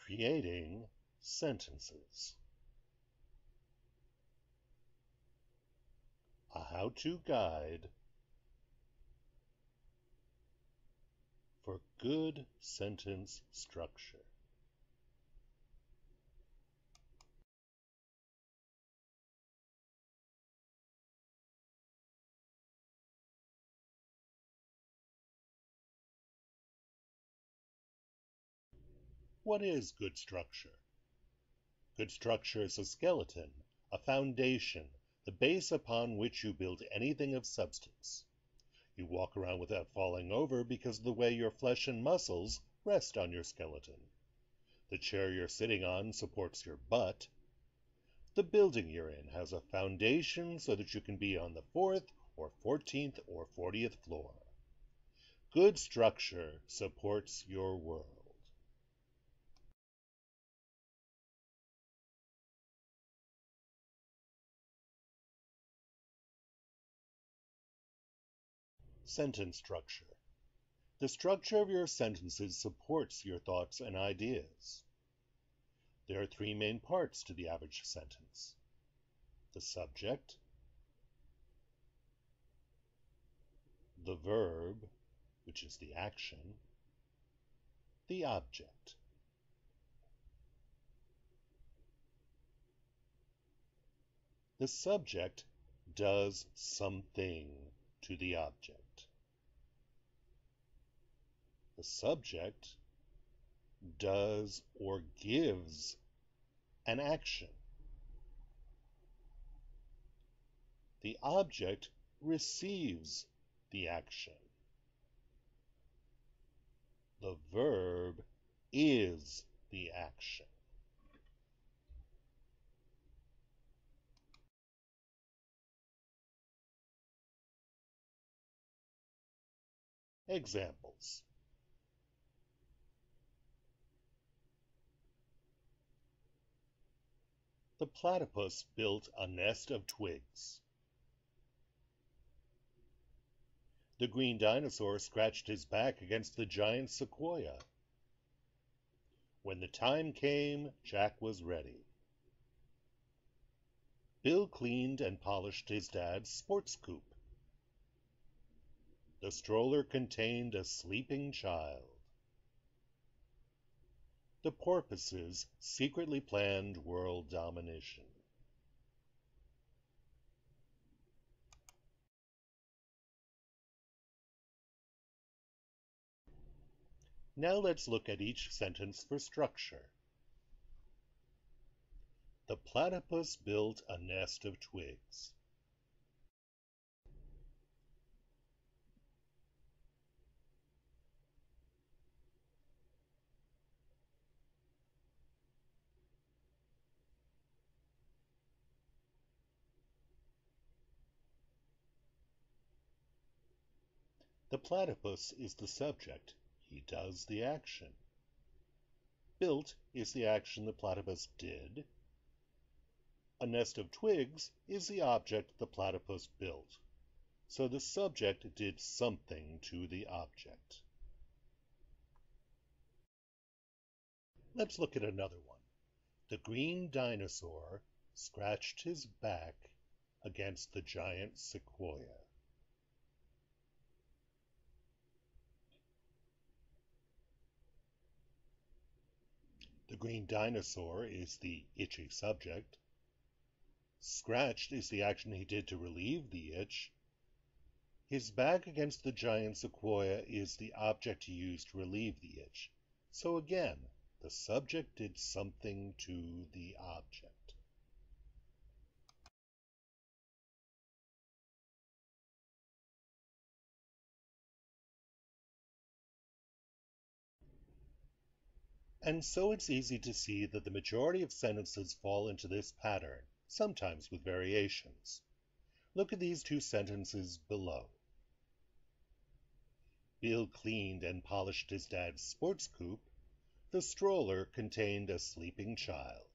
Creating sentences. A how-to guide for good sentence structure. What is good structure? Good structure is a skeleton, a foundation, the base upon which you build anything of substance. You walk around without falling over because of the way your flesh and muscles rest on your skeleton. The chair you're sitting on supports your butt. The building you're in has a foundation so that you can be on the 4th or 14th or 40th floor. Good structure supports your world. Sentence structure. The structure of your sentences supports your thoughts and ideas. There are three main parts to the average sentence: the subject, the verb, which is the action, the object. The subject does something to the object. The subject does or gives an action. The object receives the action. The verb is the action. Examples. The platypus built a nest of twigs. The green dinosaur scratched his back against the giant sequoia. When the time came, Jack was ready. Bill cleaned and polished his dad's sports coupe. The stroller contained a sleeping child. The porpoises secretly planned world domination. Now let's look at each sentence for structure. The platypus built a nest of twigs. The platypus is the subject. He does the action. Built is the action the platypus did. A nest of twigs is the object the platypus built. So the subject did something to the object. Let's look at another one. The green dinosaur scratched his back against the giant sequoia. The green dinosaur is the itchy subject. Scratched is the action he did to relieve the itch. His back against the giant sequoia is the object he used to relieve the itch. So again, the subject did something to the object. And so it's easy to see that the majority of sentences fall into this pattern, sometimes with variations. Look at these two sentences below. Bill cleaned and polished his dad's sports coupe. The stroller contained a sleeping child.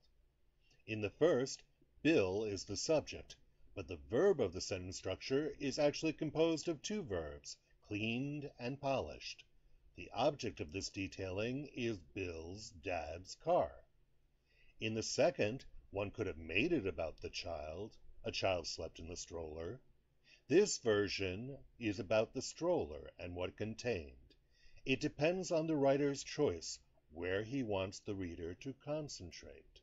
In the first, Bill is the subject, but the verb of the sentence structure is actually composed of two verbs, cleaned and polished. The object of this detailing is Bill's dad's car. In the second, one could have made it about the child. A child slept in the stroller. This version is about the stroller and what it contained. It depends on the writer's choice where he wants the reader to concentrate.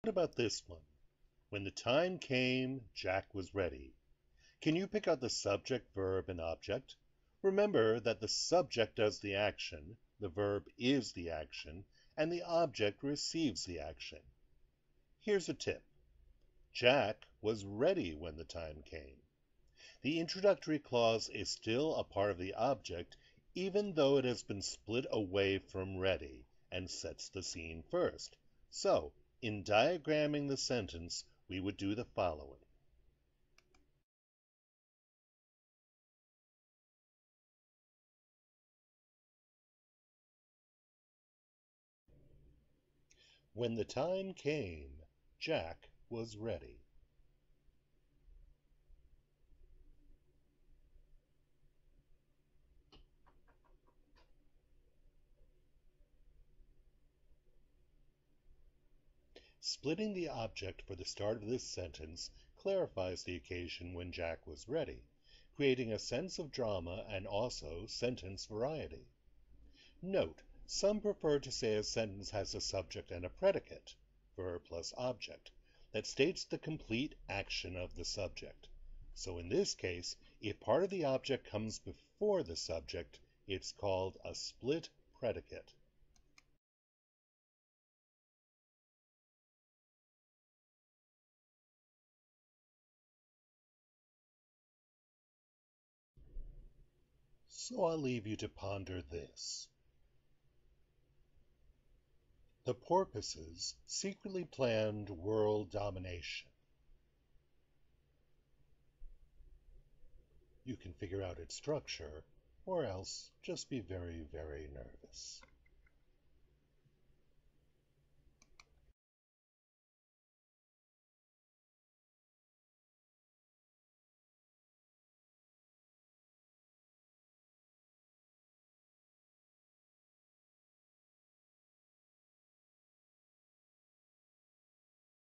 What about this one? When the time came, Jack was ready. Can you pick out the subject, verb, and object? Remember that the subject does the action, the verb is the action, and the object receives the action. Here's a tip. Jack was ready when the time came. The introductory clause is still a part of the object, even though it has been split away from ready and sets the scene first. So, in diagramming the sentence, we would do the following. When the time came, Jack was ready. Splitting the object for the start of this sentence clarifies the occasion when Jack was ready, creating a sense of drama and also sentence variety. Note, some prefer to say a sentence has a subject and a predicate, verb plus object, that states the complete action of the subject. So in this case, if part of the object comes before the subject, it's called a split predicate. So I'll leave you to ponder this. The porpoises secretly planned world domination. You can figure out its structure, or else just be very, very nervous.